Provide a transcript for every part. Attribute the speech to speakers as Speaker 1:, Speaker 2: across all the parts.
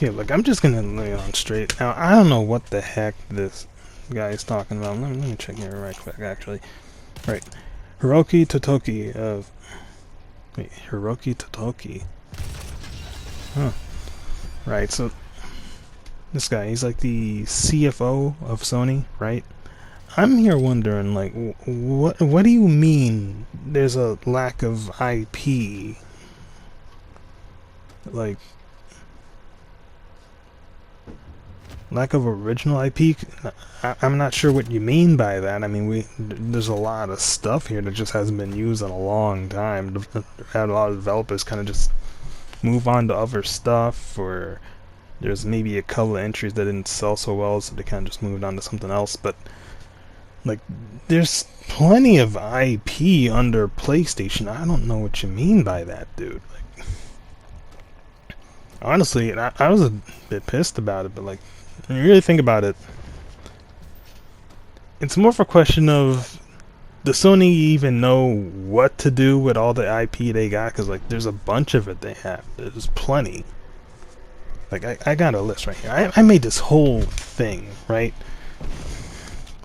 Speaker 1: Okay, look, I'm just gonna lay on straight. Now, I don't know what the heck this guy is talking about. Let me check here right quick, actually. Right. Hiroki Totoki of... Wait, Hiroki Totoki? Huh. Right, so... This guy, he's like the CFO of Sony, right? I'm here wondering, like, what do you mean there's a lack of IP? Like... Lack of original IP? I'm not sure what you mean by that. I mean, there's a lot of stuff here that just hasn't been used in a long time. Had a lot of developers kind of just move on to other stuff, or there's maybe a couple of entries that didn't sell so well, so they kind of just moved on to something else. But like, there's plenty of IP under PlayStation. I don't know what you mean by that, dude. Like, honestly, I was a bit pissed about it, but like, when you really think about it, it's more of a question of, does Sony even know what to do with all the IP they got? Because like, there's a bunch of it they have. There's plenty. Like, I got a list right here. I made this whole thing, right?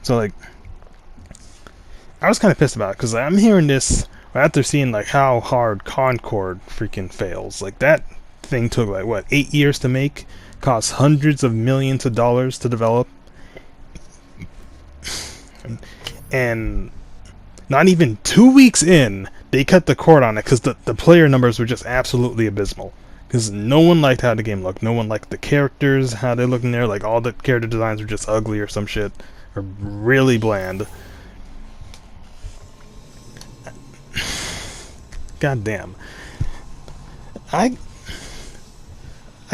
Speaker 1: So like, I was kind of pissed about it because like, I'm hearing this after seeing like how hard Concord freaking fails. Like, that thing took like what, 8 years to make, cost hundreds of millions of dollars to develop, and not even 2 weeks in, they cut the cord on it because the player numbers were just absolutely abysmal. Because no one liked how the game looked. No one liked the characters, how they looked in there. Like, all the character designs were just ugly or some shit, or really bland. God damn. I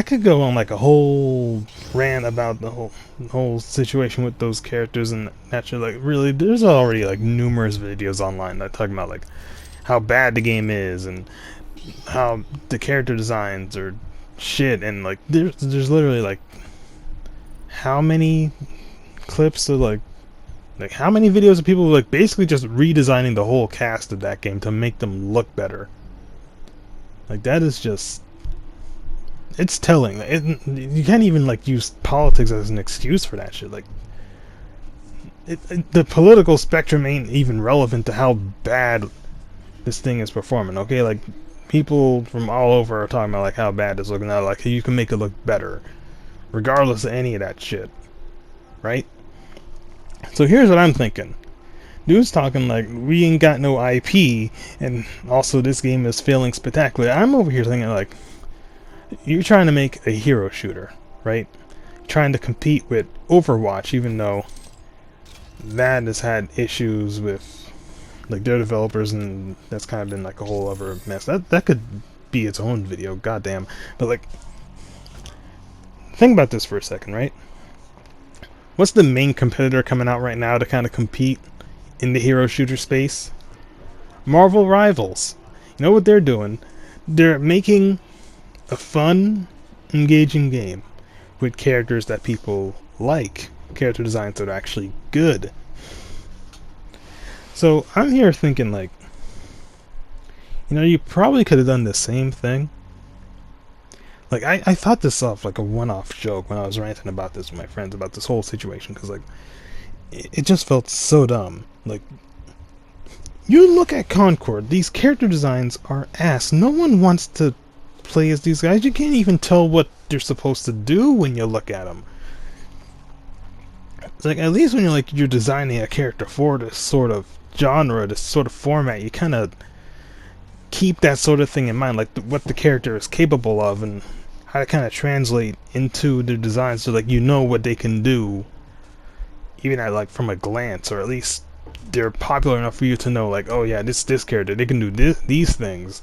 Speaker 1: could go on like a whole rant about the whole situation with those characters, and actually, like, really, there's already like numerous videos online that talk about like how bad the game is and how the character designs are shit, and like there's literally like how many clips of like how many videos of people like basically just redesigning the whole cast of that game to make them look better. Like, that is just, it's telling. You can't even like use politics as an excuse for that shit. Like, the political spectrum ain't even relevant to how bad this thing is performing. Okay, like, people from all over are talking about like how bad it's looking now. Like, you can make it look better, regardless of any of that shit, right? So here's what I'm thinking. Dude's talking like we ain't got no IP, and also this game is failing spectacular. I'm over here thinking like, you're trying to make a hero shooter, right? Trying to compete with Overwatch, even though that has had issues with like their developers, and that's kind of been like a whole other mess. That could be its own video, goddamn. But like, think about this for a second, right? What's the main competitor coming out right now to kind of compete in the hero shooter space? Marvel Rivals. You know what they're doing? They're making a fun, engaging game with characters that people like, character designs that are actually good. So I'm here thinking like, you know, you probably could have done the same thing. Like, I thought this off like a one-off joke when I was ranting about this with my friends about this whole situation, because like, it just felt so dumb. Like, you look at Concord, these character designs are ass. No one wants to play as these guys. You can't even tell what they're supposed to do when you look at them. It's like, at least when you're designing a character for this sort of genre, this sort of format, you kind of keep that sort of thing in mind, like what the character is capable of and how to kind of translate into their design, so like you know what they can do, even at like from a glance, or at least they're popular enough for you to know like, oh yeah, this character, they can do these things.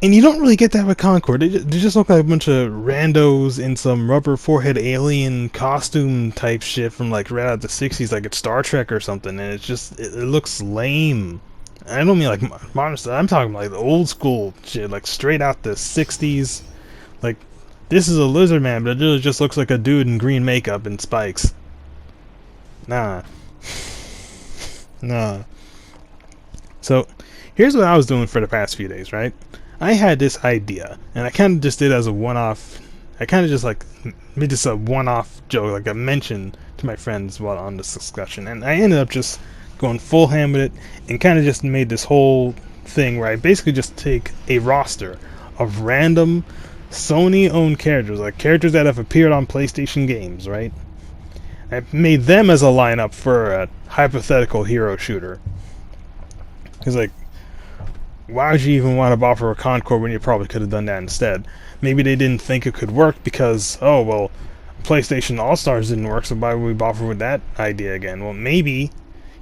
Speaker 1: And you don't really get that with Concord. They just look like a bunch of randos in some rubber forehead alien costume type shit from like right out of the 60s, like it's Star Trek or something, and it looks lame. I don't mean like modern stuff. I'm talking like the old school shit, like straight out the 60s. Like, this is a lizard man, but it really just looks like a dude in green makeup and spikes. Nah. Nah. So, here's what I was doing for the past few days, right? I had this idea, and I kind of just did it as a one-off I kind of just like made this a one-off joke, like a mention to my friends while on this discussion, and I ended up just going full ham with it and kind of just made this whole thing where I basically just take a roster of random Sony-owned characters, like characters that have appeared on PlayStation games, right? I made them as a lineup for a hypothetical hero shooter. Because, like, why would you even want to buffer a Concord when you probably could have done that instead? Maybe they didn't think it could work because, oh, well, PlayStation All-Stars didn't work, so why would we buffer with that idea again? Well, maybe,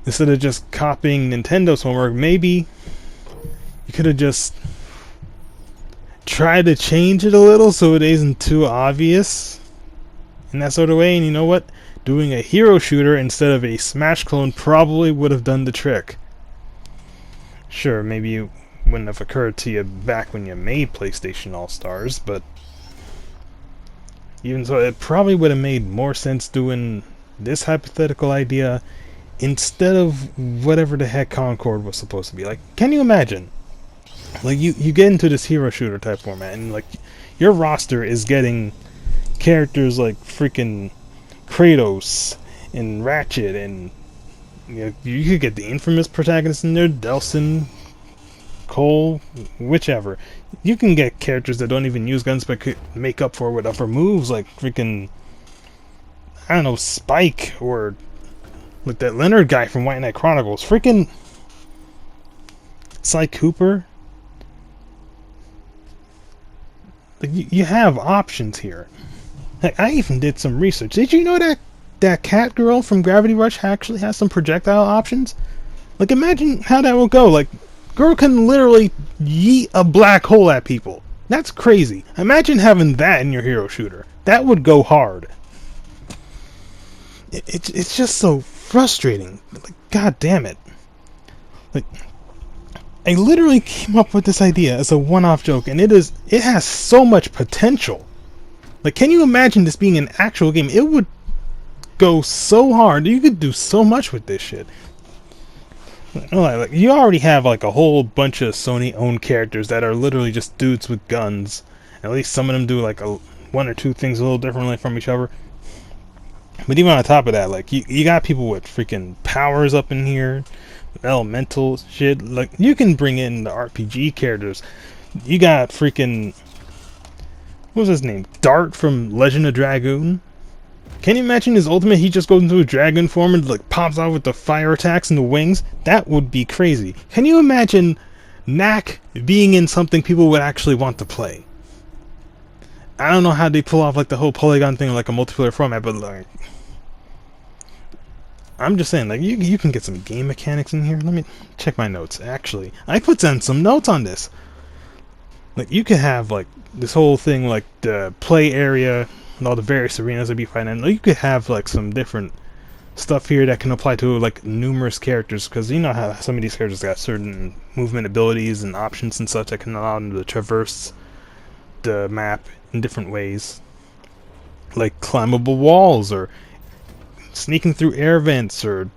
Speaker 1: instead of just copying Nintendo's homework, maybe you could have just tried to change it a little so it isn't too obvious in that sort of way. And you know what? Doing a hero shooter instead of a Smash clone probably would have done the trick. Sure, maybe it wouldn't have occurred to you back when you made PlayStation All-Stars, but even so, it probably would have made more sense doing this hypothetical idea instead of whatever the heck Concord was supposed to be. Like, can you imagine? Like, you get into this hero shooter type format, and like, your roster is getting characters like freaking Kratos and Ratchet, and you could get the infamous protagonists in there, Delson, Cole, whichever. You can get characters that don't even use guns but could make up for it with upper moves, like freaking, I don't know, Spike, or like that Leonard guy from White Knight Chronicles, freaking Sly Cooper. Like, you have options here. Like, I even did some research. Did you know that cat girl from Gravity Rush actually has some projectile options? Like, imagine how that will go. Like, girl can literally yeet a black hole at people. That's crazy. Imagine having that in your hero shooter. That would go hard. It's just so frustrating. Like, god damn it. Like, I literally came up with this idea as a one-off joke, and it has so much potential. Like, can you imagine this being an actual game? It would go so hard. You could do so much with this shit. Like, you already have like a whole bunch of Sony-owned characters that are literally just dudes with guns. At least some of them do like one or two things a little differently from each other. But even on top of that, like, you got people with freaking powers up in here, elemental shit. Like, you can bring in the RPG characters. You got freaking, what was his name? Dart from Legend of Dragoon. Can you imagine his ultimate? He just goes into a dragon form and like pops out with the fire attacks and the wings. That would be crazy. Can you imagine Knack being in something people would actually want to play? I don't know how they pull off like the whole polygon thing like a multiplayer format, but like, I'm just saying, like, you can get some game mechanics in here. Let me check my notes. Actually, I put down some notes on this. Like, you could have like this whole thing, like the play area and all the various arenas that be fighting in. Like, you could have like some different stuff here that can apply to like numerous characters, because you know how some of these characters got certain movement abilities and options and such that can allow them to traverse the map in different ways, like climbable walls, or sneaking through air vents, or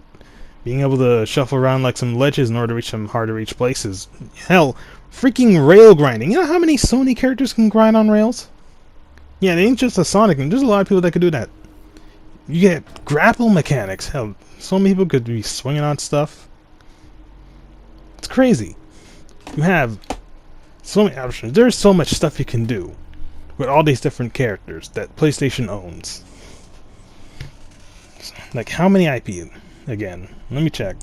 Speaker 1: being able to shuffle around like some ledges in order to reach some hard to reach places. Hell, freaking rail grinding. You know how many Sony characters can grind on rails? Yeah, it ain't just a Sonic thing. There's a lot of people that could do that. You get grapple mechanics. Hell, so many people could be swinging on stuff. It's crazy. You have so many options. There's so much stuff you can do with all these different characters that PlayStation owns. Like, how many IP? Again, let me check.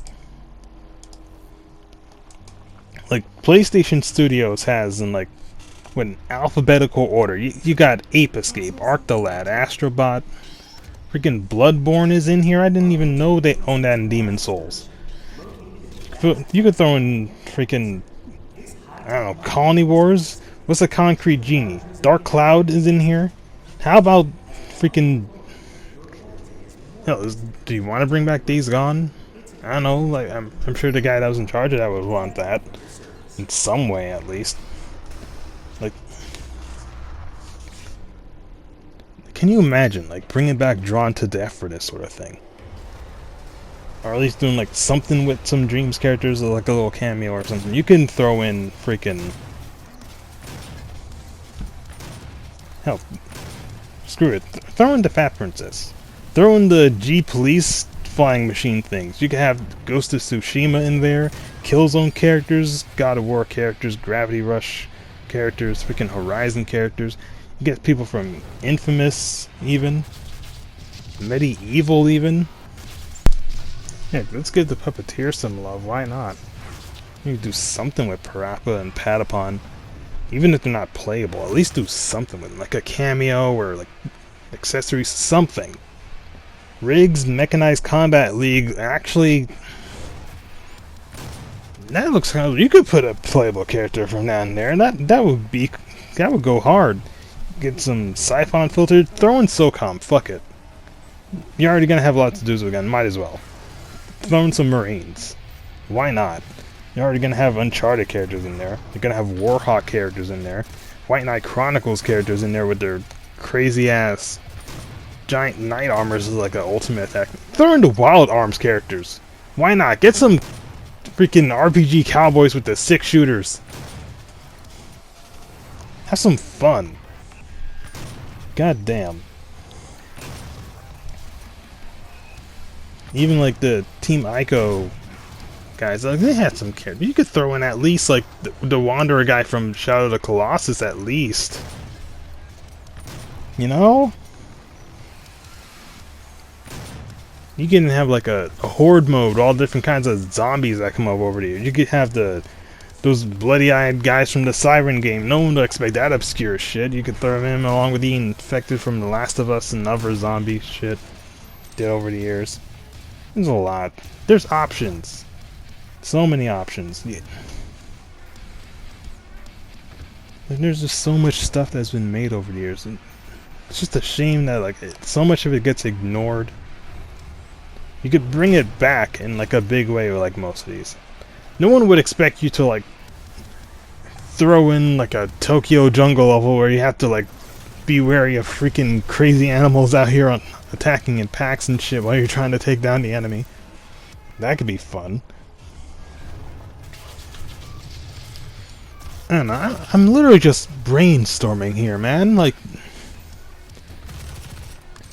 Speaker 1: Like, PlayStation Studios has in like, in alphabetical order. You got Ape Escape, Arctolad, Astro Bot, freaking Bloodborne is in here. I didn't even know they owned that in Demon Souls. You could throw in freaking, I don't know, Colony Wars. What's a Concrete Genie? Dark Cloud is in here. How about freaking, hell, do you want to bring back Days Gone? I don't know. Like, I'm sure the guy that was in charge of that would want that in some way, at least. Like, can you imagine, like, bringing back Drawn to Death for this sort of thing? Or at least doing, like, something with some Dreams characters, or like a little cameo or something. You can throw in freaking, hell, Screw it. Throw in the Fat Princess. Throw in the G Police flying machine things. You can have Ghost of Tsushima in there, Killzone characters, God of War characters, Gravity Rush characters, freaking Horizon characters. You get people from Infamous, even. Medieval, even. Yeah, let's give the Puppeteer some love. Why not? You can do something with Parappa and Patapon. Even if they're not playable, at least do something with them. Like a cameo or like accessories, something. Riggs Mechanized Combat League, actually, that looks kind of, you could put a playable character from down there. That would go hard. Get some Siphon filtered, throw in SOCOM, fuck it. You're already gonna have lots to do again, might as well. Throw in some Marines. Why not? You're already gonna have Uncharted characters in there. You're gonna have Warhawk characters in there. White Knight Chronicles characters in there with their crazy ass giant knight armors is like an ultimate attack. Throw in the Wild Arms characters. Why not? Get some freaking RPG cowboys with the 6 shooters. Have some fun. God damn. Even like the Team Ico guys, like, they had some characters. You could throw in at least like the Wanderer guy from Shadow of the Colossus at least. You know? You can have like a horde mode, all different kinds of zombies that come up over to you. You could have those bloody-eyed guys from the Siren game. No one would expect that obscure shit. You could throw them in along with the infected from The Last of Us and other zombie shit did over the years. There's a lot. There's options. So many options. Yeah. Like, there's just so much stuff that's been made over the years. And it's just a shame that like so much of it gets ignored. You could bring it back in like a big way with like most of these. No one would expect you to like throw in like a Tokyo jungle level where you have to like be wary of freaking crazy animals out here on attacking in packs and shit while you're trying to take down the enemy. That could be fun. I don't know, I'm literally just brainstorming here, man. Like,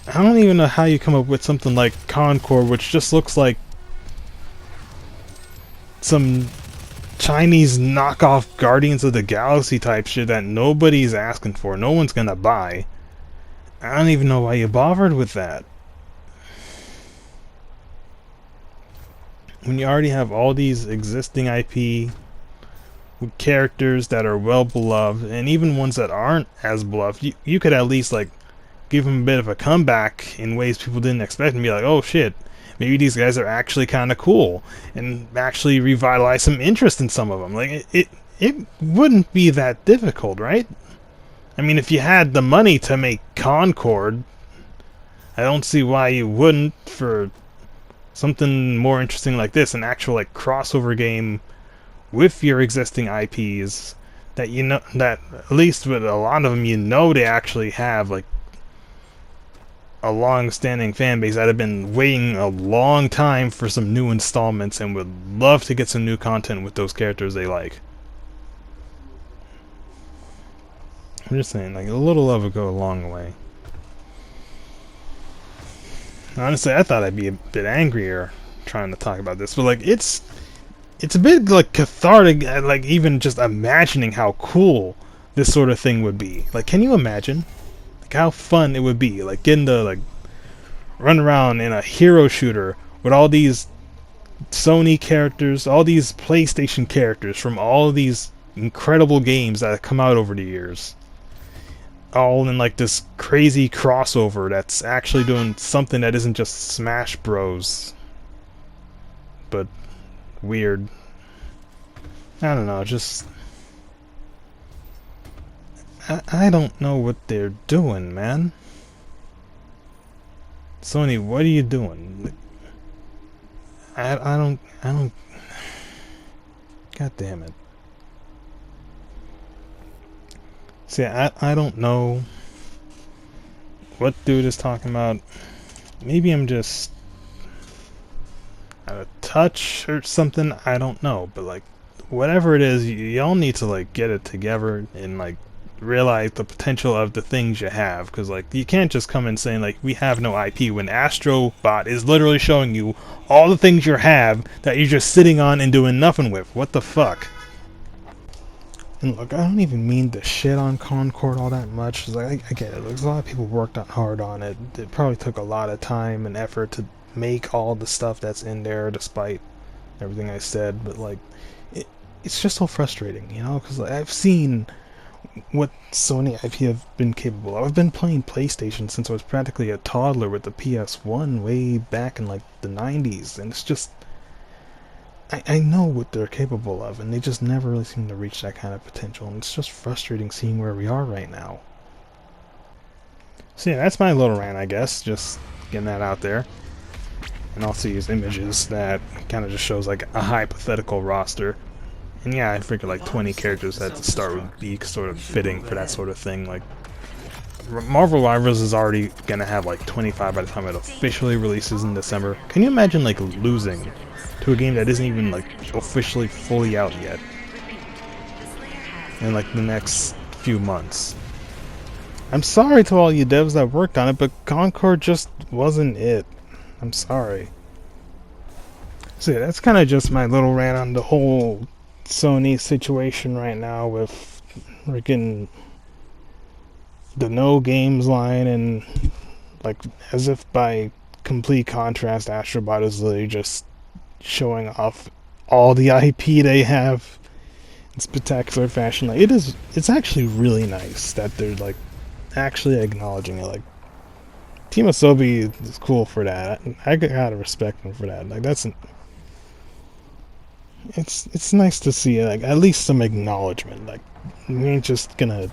Speaker 1: I don't even know how you come up with something like Concord, which just looks like some Chinese knockoff Guardians of the Galaxy type shit that nobody's asking for. No one's gonna buy. I don't even know why you bothered with that. When you already have all these existing IP with characters that are well beloved, and even ones that aren't as beloved, you could at least like give them a bit of a comeback in ways people didn't expect and be like, oh shit, maybe these guys are actually kind of cool, and actually revitalize some interest in some of them. Like, it wouldn't be that difficult, right? I mean, if you had the money to make Concord, I don't see why you wouldn't for something more interesting like this, an actual like crossover game with your existing IPs that you know, that at least with a lot of them, you know, they actually have like a long-standing fan base that have been waiting a long time for some new installments and would love to get some new content with those characters they like. I'm just saying, like, a little love would go a long way. Honestly, I thought I'd be a bit angrier trying to talk about this, but like, it's a bit like cathartic, like even just imagining how cool this sort of thing would be. Like, can you imagine? Like, how fun it would be, like getting to like run around in a hero shooter with all these Sony characters, all these PlayStation characters from all of these incredible games that have come out over the years, all in like this crazy crossover that's actually doing something that isn't just Smash Bros, but weird. I don't know, just I don't know what they're doing, man. Sony, what are you doing? I don't God damn it. See, I don't know what dude is talking about. Maybe I'm just out of touch or something, I don't know, but like whatever it is, y'all need to like get it together and like realize the potential of the things you have, because like you can't just come in saying like we have no IP when Astro Bot is literally showing you all the things you have that you're just sitting on and doing nothing with. What the fuck? And look, I don't even mean to shit on Concord all that much. Like, I get it. There's a lot of people worked hard on it. It probably took a lot of time and effort to make all the stuff that's in there, despite everything I said. But like, it's just so frustrating, you know? Because like, I've seen what Sony IP have been capable of. I've been playing PlayStation since I was practically a toddler with the PS1 way back in like the 90s, and it's just I know what they're capable of, and they just never really seem to reach that kind of potential, and it's just frustrating seeing where we are right now. So yeah, that's my little rant, I guess, just getting that out there. And also use images that kind of just shows like a hypothetical roster. And yeah, I figured like 20 characters at the start would be sort of fitting for that sort of thing. Like, Marvel Rivals is already gonna have like 25 by the time it officially releases in December. Can you imagine like losing to a game that isn't even like officially fully out yet in like the next few months? I'm sorry to all you devs that worked on it, but Concord just wasn't it. I'm sorry. So yeah, that's kind of just my little rant on the whole Sony situation right now with freaking the no games line, and like as if by complete contrast, Astro Bot is literally just showing off all the IP they have in spectacular fashion. Like it's actually really nice that they're like actually acknowledging it. Like Team Asobi is cool for that. I gotta respect them for that. Like it's nice to see like at least some acknowledgement. Like we ain't just gonna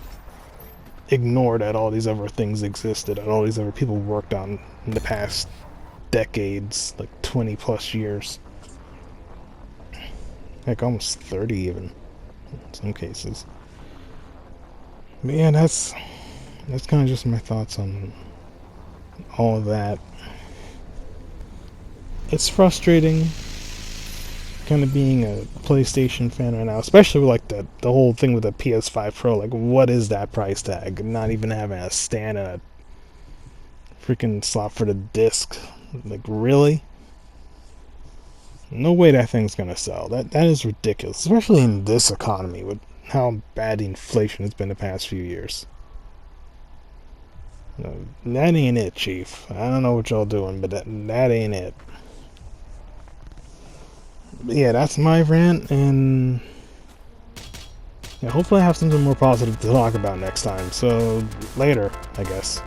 Speaker 1: ignore that all these other things existed, and all these other people worked on in the past decades, like 20 plus years, like almost 30 even in some cases. But yeah, that's kind of just my thoughts on all of that. It's frustrating kind of being a PlayStation fan right now, especially with like the whole thing with the PS5 Pro. Like, what is that price tag? Not even having a stand and a freaking slot for the disc. Like, really? No way that thing's gonna sell. That is ridiculous, especially in this economy with how bad the inflation has been the past few years. No, that ain't it, Chief. I don't know what y'all doing, but that ain't it. But yeah, that's my rant, and yeah, hopefully I have something more positive to talk about next time. So, later, I guess.